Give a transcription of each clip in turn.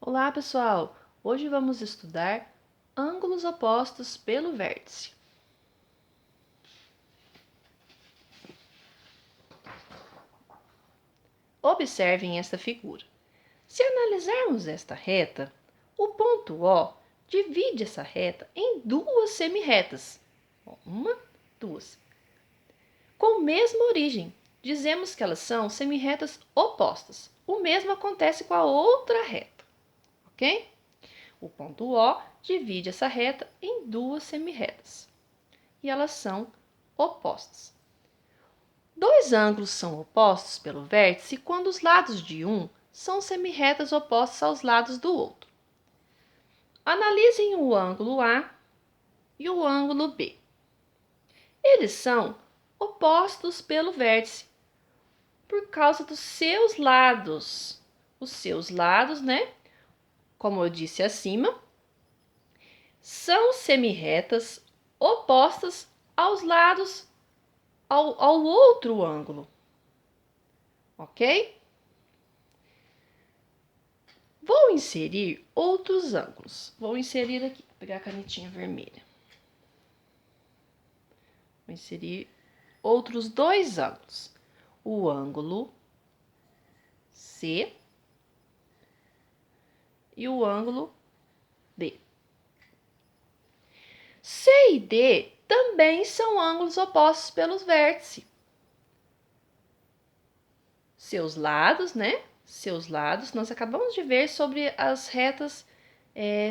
Olá, pessoal! Hoje vamos estudar ângulos opostos pelo vértice. Observem esta figura. Se analisarmos esta reta, o ponto O divide essa reta em duas semirretas. Uma, duas. Com mesma origem, dizemos que elas são semirretas opostas. O mesmo acontece com a outra reta, ok? O ponto O divide essa reta em duas semirretas e elas são opostas. Dois ângulos são opostos pelo vértice quando os lados de um são semirretas opostas aos lados do outro. Analisem o ângulo A e o ângulo B. Eles são opostos pelo vértice por causa dos seus lados. Os seus lados, né? Como eu disse acima, são semirretas opostas aos lados ao outro ângulo, ok? Vou inserir outros ângulos. Vou inserir aqui, vou pegar a canetinha vermelha. Vou inserir outros dois ângulos. O ângulo C e o ângulo D. C e D também são ângulos opostos pelos vértices. Seus lados, né? Seus lados, nós acabamos de ver sobre as retas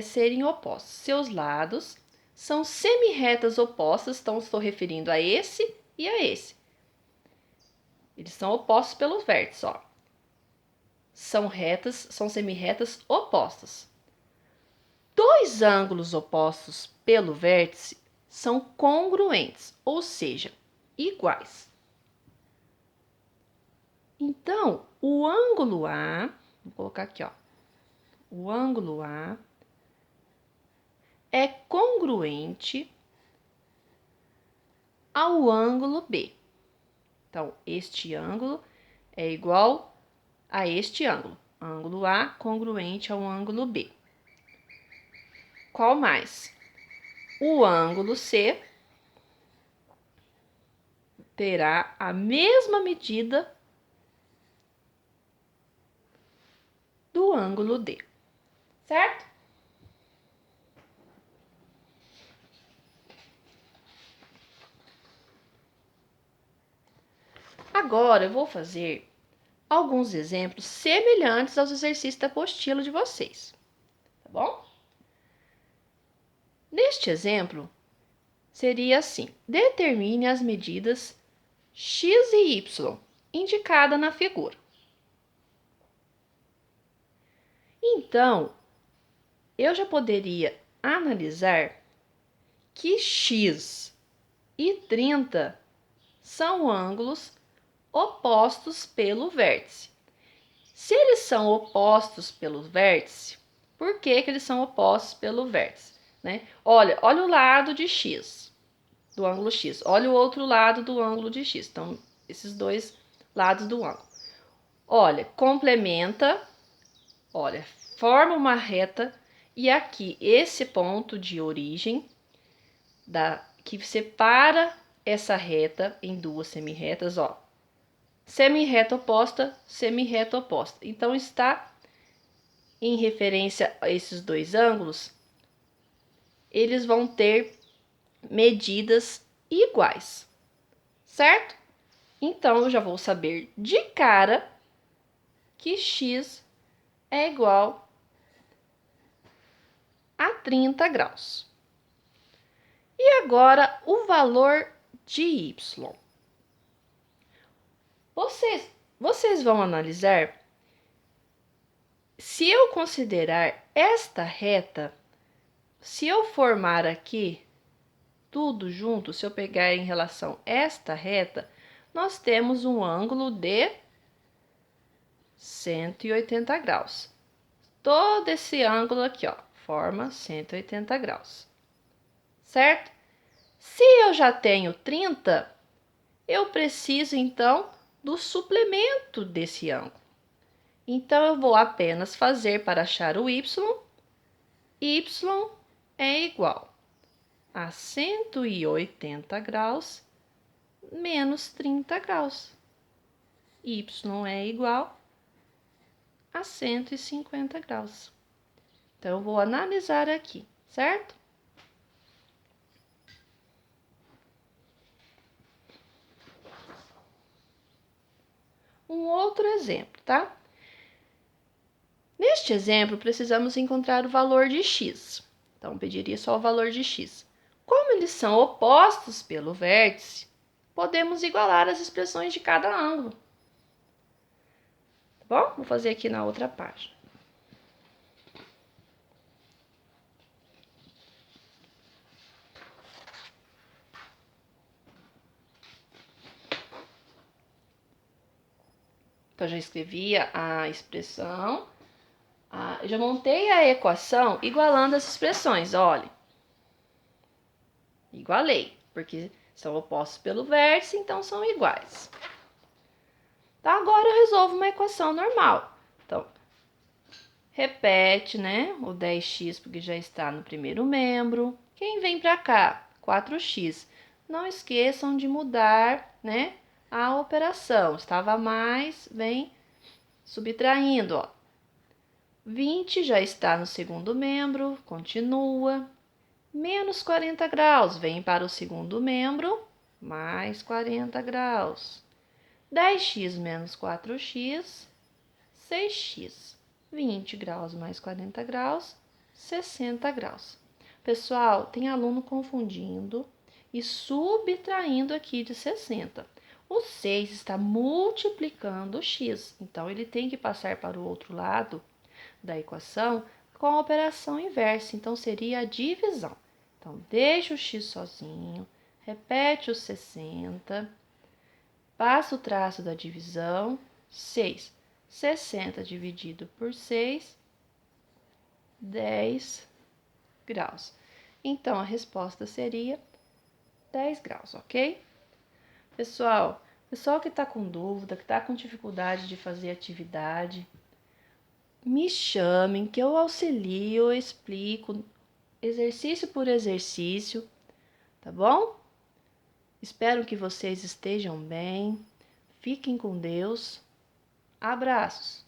serem opostos. Seus lados são semirretas opostas, então estou referindo a esse e a esse. Eles são opostos pelos vértices, ó. São semirretas opostas. Dois ângulos opostos pelo vértice são congruentes, ou seja, iguais. Então, o ângulo A, vou colocar aqui, ó. O ângulo A é congruente ao ângulo B. Então, este ângulo é igual a este ângulo. Ângulo A congruente ao ângulo B. Qual mais? O ângulo C terá a mesma medida do ângulo D, certo? Agora eu vou fazer alguns exemplos semelhantes aos exercícios da apostila de vocês, tá bom? Neste exemplo, seria assim: determine as medidas x e y indicada na figura. Então, eu já poderia analisar que x e 30 são ângulos opostos pelo vértice. Se eles são opostos pelo vértice, por que eles são opostos pelo vértice? Né? Olha o lado de x, do ângulo x. Olha o outro lado do ângulo de x. Então, esses dois lados do ângulo. Olha, complementa, olha, forma uma reta. E aqui, esse ponto de origem, que separa essa reta em duas semirretas, ó. Semirreta oposta, semirreta oposta. Então, está em referência a esses dois ângulos, eles vão ter medidas iguais, certo? Então, eu já vou saber de cara que x é igual a 30 graus. E agora, o valor de y. Vocês vão analisar se eu considerar esta reta, se eu formar aqui tudo junto, se eu pegar em relação esta reta, nós temos um ângulo de 180 graus. Todo esse ângulo aqui, ó, forma 180 graus, certo? Se eu já tenho 30, eu preciso, então, do suplemento desse ângulo. Então, eu vou apenas fazer para achar o y. Y é igual a 180 graus menos 30 graus. Y é igual a 150 graus. Então, eu vou analisar aqui, certo? Um outro exemplo, tá? Neste exemplo, precisamos encontrar o valor de x. Então, pediria só o valor de x. Como eles são opostos pelo vértice, podemos igualar as expressões de cada ângulo. Tá bom? Vou fazer aqui na outra página. Então, já escrevi a expressão, já montei a equação igualando as expressões. Olha, igualei, porque são opostos pelo vértice, então são iguais. Tá? Agora eu resolvo uma equação normal. Então, repete, né? O 10x, porque já está no primeiro membro. Quem vem para cá? 4x. Não esqueçam de mudar, né? A operação. Estava mais, vem subtraindo, ó. 20 já está no segundo membro, continua. Menos 40 graus, vem para o segundo membro, mais 40 graus. 10x menos 4x, 6x. 20 graus mais 40 graus, 60 graus. Pessoal, tem aluno confundindo e subtraindo aqui de 60. O 6 está multiplicando o x, então ele tem que passar para o outro lado da equação com a operação inversa, então seria a divisão. Então, deixa o x sozinho, repete os 60, passa o traço da divisão, 6. 60 dividido por 6, 10 graus. Então, a resposta seria 10 graus, ok? Pessoal que está com dúvida, que está com dificuldade de fazer atividade, me chamem que eu auxilio, eu explico exercício por exercício, tá bom? Espero que vocês estejam bem, fiquem com Deus, abraços!